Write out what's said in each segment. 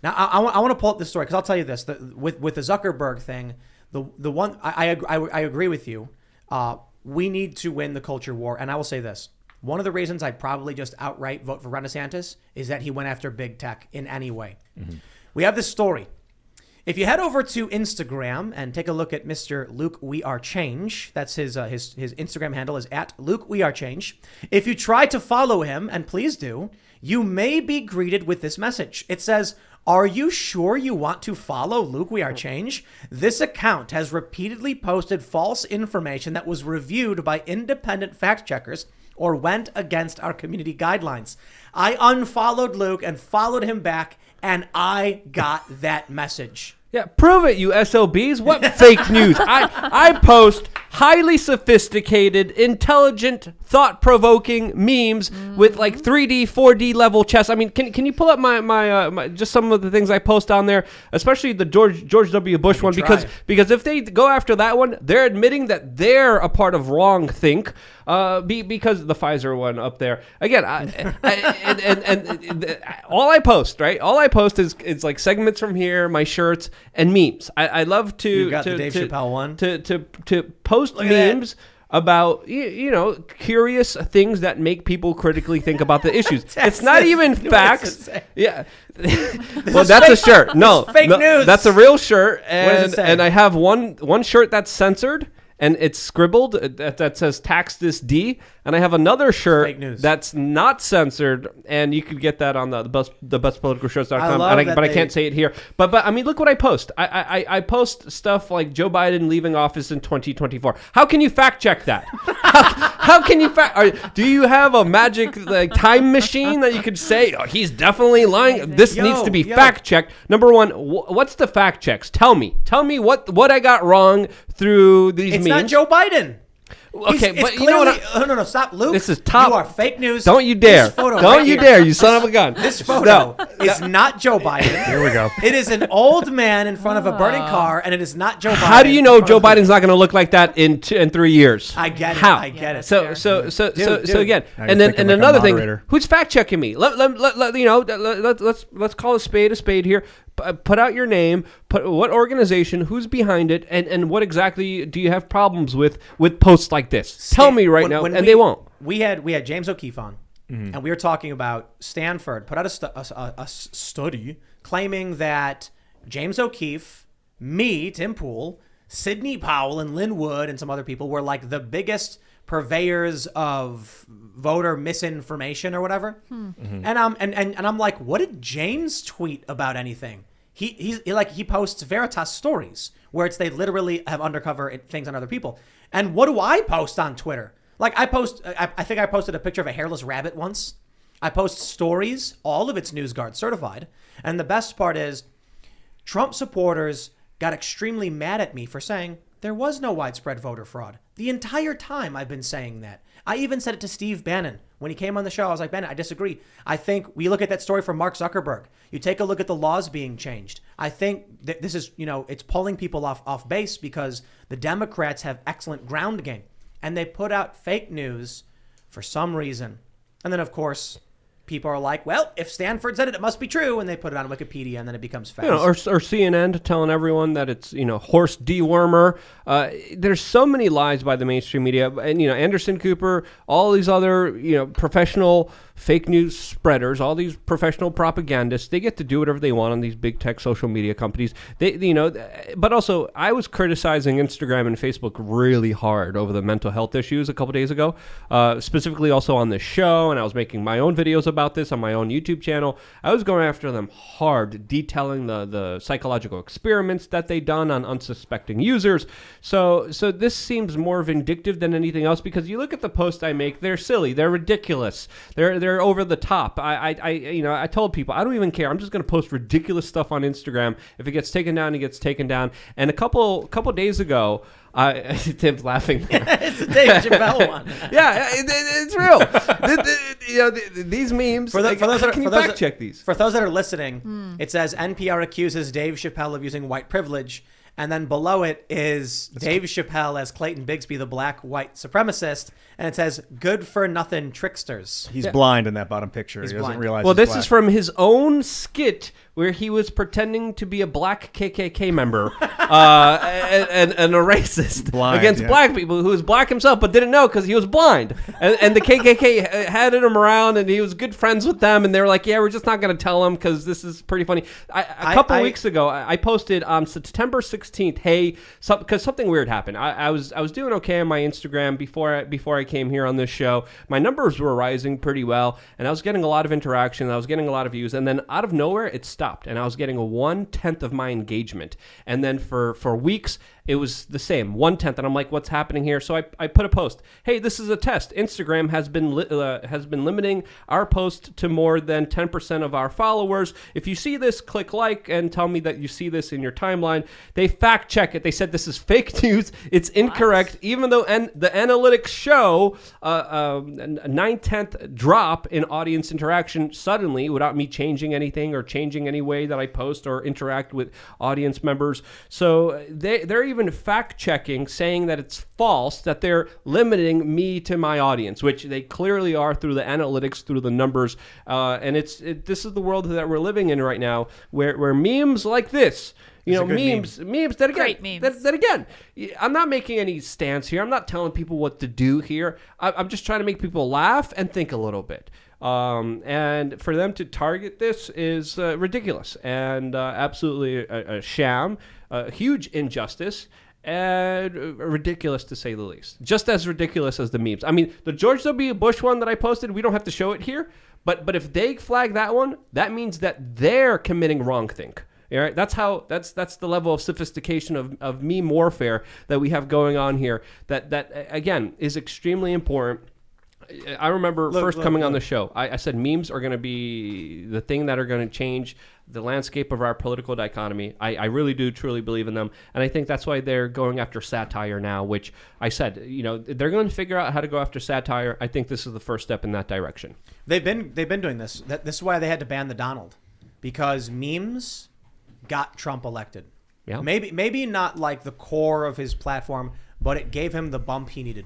Now, I want to pull up this story because I'll tell you this. With the Zuckerberg thing, the one I agree with you. We need to win the culture war. And I will say this. One of the reasons I'd probably just outright vote for Ron DeSantis is that he went after big tech in any way. Mm-hmm. We have this story. If you head over to Instagram and take a look at Mr. Luke We Are Change, that's his Instagram handle is at Luke We Are Change. If you try to follow him, and please do, you may be greeted with this message. It says, "Are you sure you want to follow Luke We Are Change? This account has repeatedly posted false information that was reviewed by independent fact checkers or went against our community guidelines." I unfollowed Luke and followed him back, and I got that message. Yeah, prove it, you SOBs. What fake news? I post highly sophisticated, intelligent, thought-provoking memes with like 3D, 4D level chess. I mean, can you pull up my just some of the things I post on there, especially the George W. Bush one, because if they go after that one, they're admitting that they're a part of wrong think. Because the Pfizer one up there again, and all I post, right? All I post is like segments from here, my shirts, and memes. I love to you got the Dave Chappelle one to post memes about curious things that make people critically think about the issues. It's not even facts. Yeah. Well, that's a shirt. No, fake news. That's a real shirt, and I have one shirt that's censored. And it's scribbled that says "Tax this D," and I have another shirt that's not censored, and you could get that on the bestpoliticalshirts.com. But I can't say it here. But I mean, look what I post. I post stuff like Joe Biden leaving office in 2024. How can you fact check that? How can you do you have a magic time machine that you could say he's definitely lying? This needs to be fact checked. Number one, what's the fact checks? Tell me what I got wrong through these memes. It's not Joe Biden. Okay, but clearly, you know what? No, stop, Luke. This is top. You are fake news. Don't you dare! Don't you dare! You son of a gun! This photo is not Joe Biden. Here we go. It is an old man in front of a burning car, and it is not Joe Biden. How do you know Joe Biden's not going to look like that in 3 years? I get it. How? I get it. So again, and another thing. Who's fact checking me? Let's call a spade here. Put out your name, what organization, who's behind it, and what exactly do you have problems with posts like this? Tell me right now, and they won't. We had James O'Keefe on, and we were talking about Stanford put out a study claiming that James O'Keefe, me, Tim Pool, Sidney Powell, and Lynn Wood, and some other people were like the biggest purveyors of voter misinformation or whatever. And I'm like, what did James tweet about anything? He posts Veritas stories where they literally have undercover things on other people. And what do I post on Twitter? Like I think I posted a picture of a hairless rabbit once. I post stories, all of it's NewsGuard certified. And the best part is Trump supporters got extremely mad at me for saying there was no widespread voter fraud. The entire time I've been saying that. I even said it to Steve Bannon. When he came on the show, I was like, Bannon, I disagree. I think we look at that story from Mark Zuckerberg. You take a look at the laws being changed. I think that this is, it's pulling people off base because the Democrats have excellent ground game. And they put out fake news for some reason. And then, of course, people are like, well, if Stanford said it, it must be true. And they put it on Wikipedia and then it becomes fact. Or CNN telling everyone that it's, horse dewormer. There's so many lies by the mainstream media. And, Anderson Cooper, all these other, professional fake news spreaders, all these professional propagandists, they get to do whatever they want on these big tech social media companies. But also I was criticizing Instagram and Facebook really hard over the mental health issues a couple days ago, specifically also on this show. And I was making my own videos about this on my own YouTube channel. I was going after them hard, detailing the psychological experiments that they done on unsuspecting users. So this seems more vindictive than anything else because you look at the posts I make, they're silly, they're ridiculous, they're over the top. I told people I don't even care. I'm just going to post ridiculous stuff on Instagram. If it gets taken down, it gets taken down. And a couple days ago, Tim's laughing. It's a Dave Chappelle one. Yeah, it's real. These memes. For those that check these. For those that are listening, it says NPR accuses Dave Chappelle of using white privilege. And then below it is Dave Chappelle as Clayton Bigsby, the black white supremacist. And it says, good for nothing tricksters. He's blind in that bottom picture. He doesn't blind. realize Well, he's this black. is from his own skit where he was pretending to be a black KKK member and a racist Blind, against yeah. black people who was black himself but didn't know because he was blind. And the KKK had him around and he was good friends with them. And they were like, yeah, we're just not going to tell him because this is pretty funny. A couple weeks ago, I posted on September 16th, hey, because something weird happened. I was doing okay on my Instagram before I came here on this show. My numbers were rising pretty well, and I was getting a lot of interaction. I was getting a lot of views, and then out of nowhere, it stopped, and I was getting a 1/10 of my engagement. And then for weeks, it was the same, 1/10, and I'm like, what's happening here? So I put a post. Hey, this is a test. Instagram has been limiting our post to more than 10% of our followers. If you see this, click like and tell me that you see this in your timeline. They fact check it. They said this is fake news. It's incorrect, even though the analytics show a 9/10 drop in audience interaction suddenly without me changing anything or changing any way that I post or interact with audience members. So they're even fact checking, saying that it's false, that they're limiting me to my audience, which they clearly are through the analytics, through the numbers. And this is the world that we're living in right now, where memes like this, memes that again, Great memes. that again, I'm not making any stance here. I'm not telling people what to do here. I'm just trying to make people laugh and think a little bit. And for them to target this is ridiculous and absolutely a sham, a huge injustice, and ridiculous to say the least. Just as ridiculous as the memes. I mean, the George W. Bush one that I posted, we don't have to show it here, but if they flag that one, that means that they're committing wrongthink. All right, that's the level of sophistication of meme warfare that we have going on here. That again is extremely important. I remember coming on the show, I said memes are going to be the thing that are going to change the landscape of our political dichotomy. I really do truly believe in them. And I think that's why they're going after satire now, which I said, they're going to figure out how to go after satire. I think this is the first step in that direction. They've been doing this. This is why they had to ban the Donald, because memes got Trump elected. Yeah. Maybe not like the core of his platform, but it gave him the bump he needed.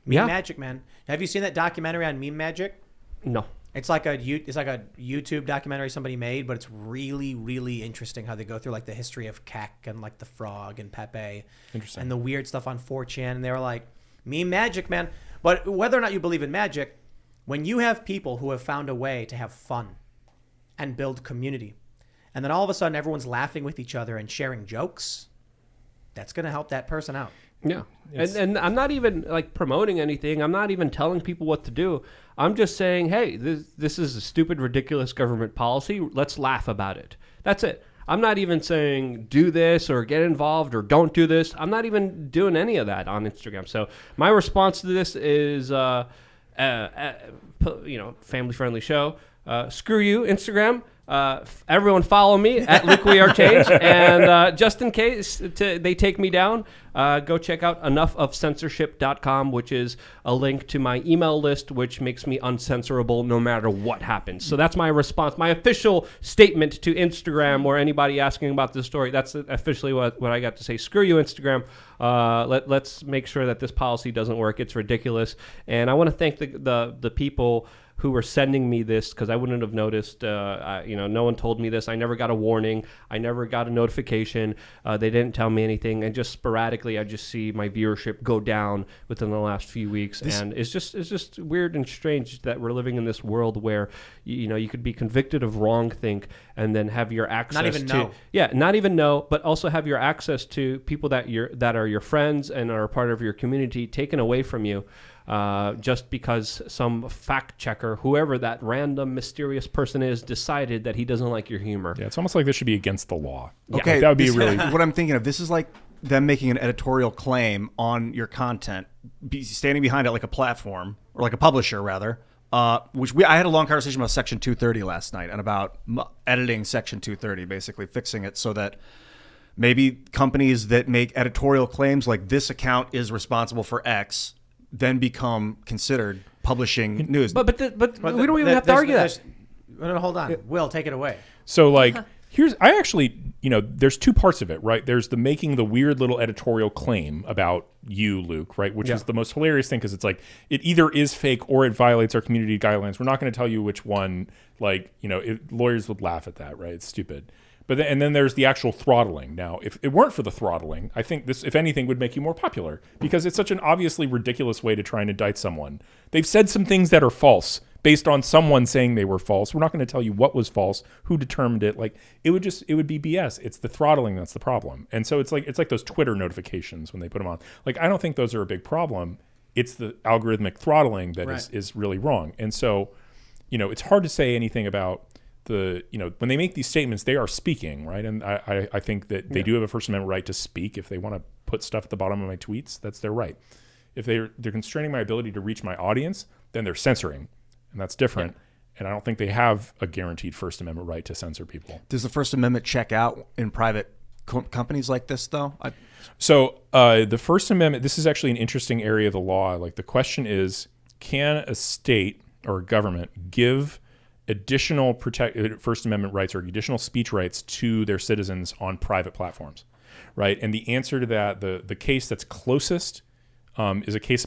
Meme Magic, man. Have you seen that documentary on Meme Magic? No. It's like a YouTube documentary somebody made, but it's really, really interesting how they go through like the history of Keck and like the frog and Pepe. Interesting. And the weird stuff on 4chan. And they were like, Meme Magic, man. But whether or not you believe in magic, when you have people who have found a way to have fun and build community, and then all of a sudden everyone's laughing with each other and sharing jokes, that's going to help that person out. Yeah. And I'm not even like promoting anything. I'm not even telling people what to do. I'm just saying, hey, this is a stupid, ridiculous government policy. Let's laugh about it. That's it. I'm not even saying do this or get involved or don't do this. I'm not even doing any of that on Instagram. So my response to this is, family-friendly show. Screw you, Instagram. Everyone follow me at Luke We Are Change. And just in case they take me down, go check out enoughofcensorship.com, which is a link to my email list, which makes me uncensorable no matter what happens. So that's my response, my official statement to Instagram or anybody asking about this story. That's officially what I got to say. Screw you, Instagram. Let's make sure that this policy doesn't work. It's ridiculous. And I want to thank the people who were sending me this, because I wouldn't have noticed. No one told me this. I never got a warning. I never got a notification. They didn't tell me anything, and just sporadically, I just see my viewership go down within the last few weeks. And it's just weird and strange that we're living in this world where you could be convicted of wrongthink and then have your access not even know, but also have your access to people that are your friends and are a part of your community taken away from you. Just because some fact checker, whoever that random mysterious person is, decided that he doesn't like your humor. Yeah, it's almost like this should be against the law. Okay, that would be really. What I'm thinking of, this is like them making an editorial claim on your content, standing behind it like a platform or like a publisher rather. I had a long conversation about Section 230 last night and about editing Section 230, basically fixing it so that maybe companies that make editorial claims like this account is responsible for X then become considered publishing news. But we don't even have to argue that. No, hold on. Will, take it away. So I actually there's two parts of it, right? There's the making the weird little editorial claim about you, Luke, right? Which is the most hilarious thing, because it's like, it either is fake or it violates our community guidelines. We're not going to tell you which one. Like, lawyers would laugh at that, right? It's stupid. And then there's the actual throttling. Now, if it weren't for the throttling, I think this, if anything, would make you more popular, because it's such an obviously ridiculous way to try and indict someone. They've said some things that are false based on someone saying they were false. We're not going to tell you what was false, who determined it. Like, it would be BS. It's the throttling that's the problem. And so it's like those Twitter notifications when they put them on. Like, I don't think those are a big problem. It's the algorithmic throttling that is really wrong. And so, it's hard to say anything about when they make these statements, they are speaking, right? And I think that they do have a First Amendment right to speak. If they want to put stuff at the bottom of my tweets, that's their right. If they're constraining my ability to reach my audience, then they're censoring. And that's different. Yeah. And I don't think they have a guaranteed First Amendment right to censor people. Does the First Amendment check out in private companies like this, though? So the First Amendment, this is actually an interesting area of the law. Like, the question is, can a state or a government give additional First Amendment rights or additional speech rights to their citizens on private platforms, right? And the answer to that, the case that's closest is a case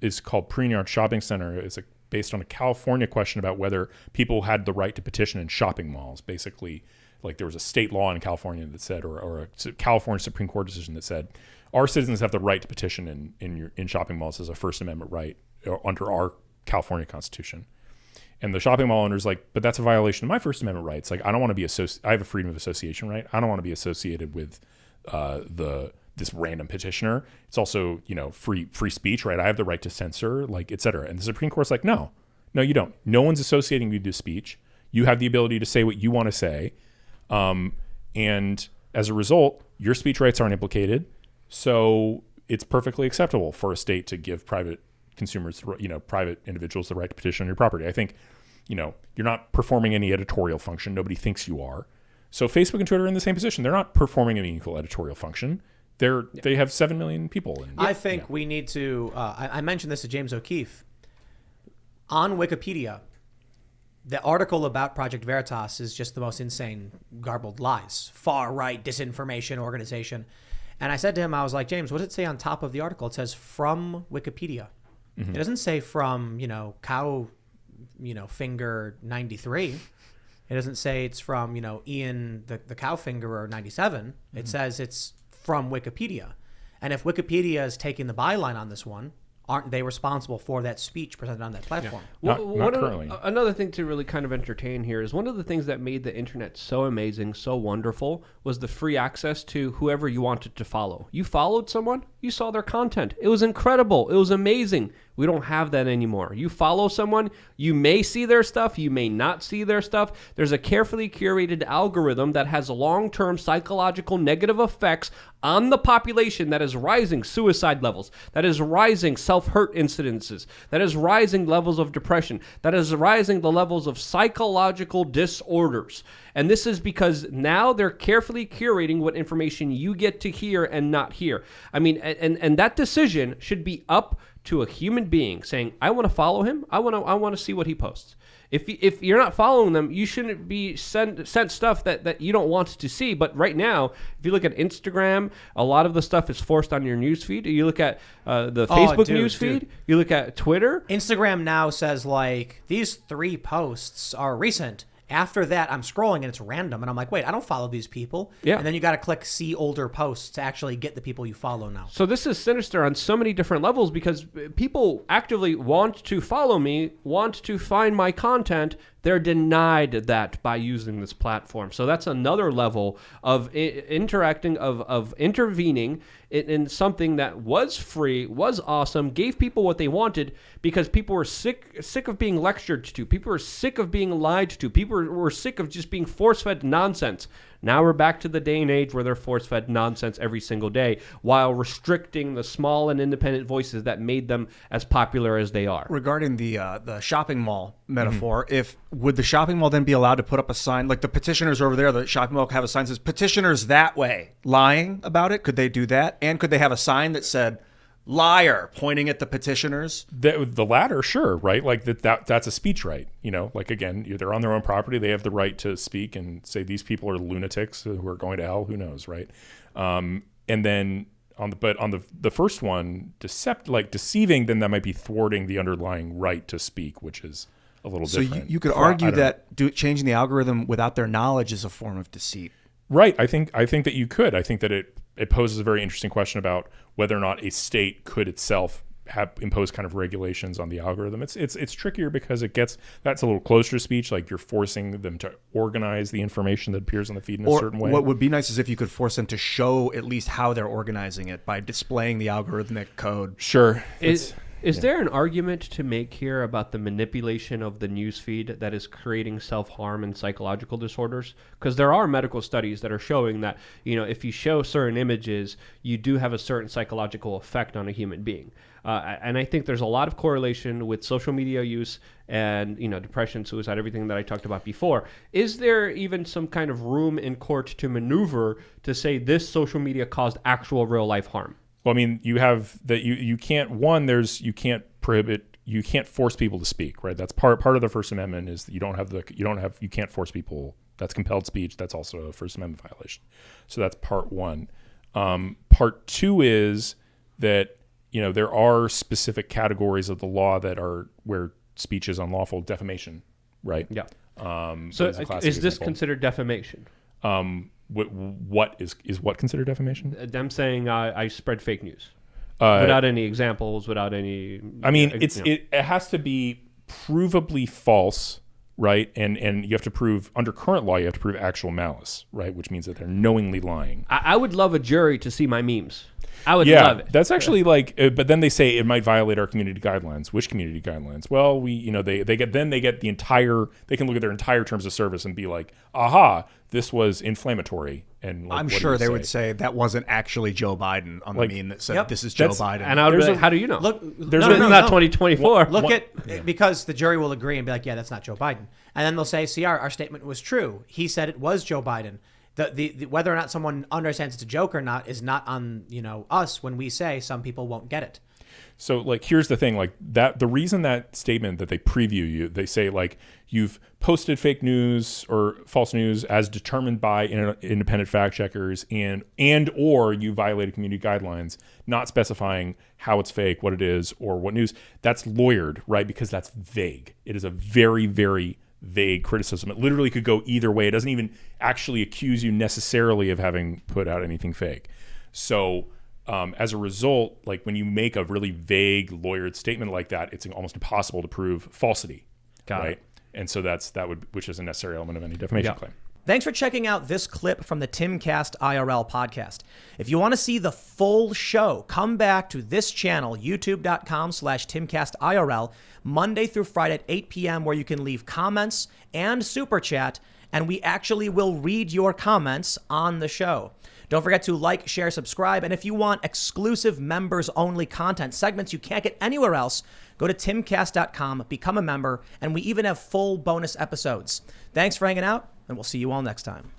is called Pruneyard Shopping Center. It's based on a California question about whether people had the right to petition in shopping malls. Basically, like, there was a state law in California that said, or a California Supreme Court decision that said, our citizens have the right to petition in shopping malls as a First Amendment right under our California Constitution. And the shopping mall owner's like, but that's a violation of my First Amendment rights. Like, I don't want to be I have a freedom of association right. I don't want to be associated with this random petitioner. It's also, free speech, right? I have the right to censor, like, et cetera. And the Supreme Court's like, no, you don't. No one's associating you to speech. You have the ability to say what you want to say. And as a result, your speech rights aren't implicated. So it's perfectly acceptable for a state to give private consumers, private individuals, the right to petition on your property. I think, you're not performing any editorial function. Nobody thinks you are. So Facebook and Twitter are in the same position. They're not performing a meaningful editorial function. They have 7 million people. And, I think we need to, I mentioned this to James O'Keefe. On Wikipedia, the article about Project Veritas is just the most insane, garbled lies. Far-right disinformation organization. And I said to him, I was like, James, what does it say on top of the article? It says, from Wikipedia. Mm-hmm. It doesn't say from, cow, finger 93. It doesn't say it's from, Ian the cow fingerer 97. Mm-hmm. It says it's from Wikipedia. And if Wikipedia is taking the byline on this one, aren't they responsible for that speech presented on that platform? Yeah. Not currently. Another thing to really kind of entertain here is one of the things that made the internet so amazing, so wonderful, was the free access to whoever you wanted to follow. You followed someone, you saw their content. It was incredible. It was amazing. We don't have that anymore. You follow someone, you may see their stuff, you may not see their stuff. There's a carefully curated algorithm that has long-term psychological negative effects on the population that is rising suicide levels, that is rising self-hurt incidences, that is rising levels of depression, that is rising the levels of psychological disorders. And this is because now they're carefully curating what information you get to hear and not hear. I mean, and that decision should be up to a human being saying, I want to follow him. I want to see what he posts. If you're not following them, you shouldn't be sent stuff that you don't want to see. But right now, if you look at Instagram, a lot of the stuff is forced on your newsfeed. You look at the Facebook newsfeed. You look at Twitter. Instagram now says, like, these 3 posts are recent. After that, I'm scrolling and it's random. And I'm like, wait, I don't follow these people. Yeah. And then you got to click see older posts to actually get the people you follow now. So this is sinister on so many different levels because people actively want to follow me, want to find my content. They're denied that by using this platform. So that's another level of interacting, of intervening in something that was free, was awesome, gave people what they wanted because people were sick of being lectured to. People were sick of being lied to. People were sick of just being force-fed nonsense. Now we're back to the day and age where they're force-fed nonsense every single day while restricting the small and independent voices that made them as popular as they are. Regarding the shopping mall metaphor, would the shopping mall then be allowed to put up a sign, like the petitioners over there, the shopping mall have a sign that says petitioners that way, lying about it? Could they do that? And could they have a sign that said, liar, pointing at the petitioners? The latter, sure, right? Like that's a speech right. Like again, they're on their own property. They have the right to speak and say these people are lunatics who are going to hell. Who knows, right? And then on the first one, deceiving, then that might be thwarting the underlying right to speak, which is a little different. So you could argue that changing the algorithm without their knowledge is a form of deceit. Right. I think that you could. I think that it poses a very interesting question about whether or not a state could itself impose kind of regulations on the algorithm. It's trickier because that's a little closer to speech. Like you're forcing them to organize the information that appears on the feed in a certain way. What would be nice is if you could force them to show at least how they're organizing it by displaying the algorithmic code. Sure. Is there an argument to make here about the manipulation of the newsfeed that is creating self-harm and psychological disorders? Because there are medical studies that are showing that, if you show certain images, you do have a certain psychological effect on a human being. And I think there's a lot of correlation with social media use and, depression, suicide, everything that I talked about before. Is there even some kind of room in court to maneuver to say this social media caused actual real life harm? Well, I mean, you have that you can't you can't force people to speak, right? That's part of the First Amendment is that you can't force people. That's compelled speech. That's also a First Amendment violation. So that's part one. Part two is that there are specific categories of the law that are where speech is unlawful. Defamation, right? Yeah. So is this considered defamation? What is what considered defamation? Them saying I spread fake news without any examples, without any. I mean, it has to be provably false, right? And you have to prove under current law you have to prove actual malice, right? Which means that they're knowingly lying. I would love a jury to see my memes. I would love it. That's actually but then they say it might violate our community guidelines. Which community guidelines? Well, they get the entire. They can look at their entire terms of service and be like, aha, this was inflammatory. And I'm sure they would say that wasn't actually Joe Biden on the meme that said this is Joe Biden. And I would be like, how do you know? Look, there's not 2024. Because the jury will agree and be like, yeah, that's not Joe Biden, and then they'll say, see, our statement was true. He said it was Joe Biden. The whether or not someone understands it's a joke or not is not on us when we say some people won't get it. So here's the thing, the reason that statement that they preview you, they say you've posted fake news or false news as determined by independent fact checkers and or you violated community guidelines, not specifying how it's fake, what it is, or what news. That's lawyered, right? Because that's vague. It is a very, very vague criticism. It literally could go either way. It doesn't even actually accuse you necessarily of having put out anything fake. So as a result, when you make a really vague lawyered statement like that, it's almost impossible to prove falsity. Got it. And so which is a necessary element of any defamation claim. Thanks for checking out this clip from the Timcast IRL podcast. If you want to see the full show, come back to this channel, youtube.com/TimcastIRL, Monday through Friday at 8 p.m., where you can leave comments and super chat, and we actually will read your comments on the show. Don't forget to like, share, subscribe, and if you want exclusive members-only content, segments you can't get anywhere else, go to timcast.com, become a member, and we even have full bonus episodes. Thanks for hanging out, and we'll see you all next time.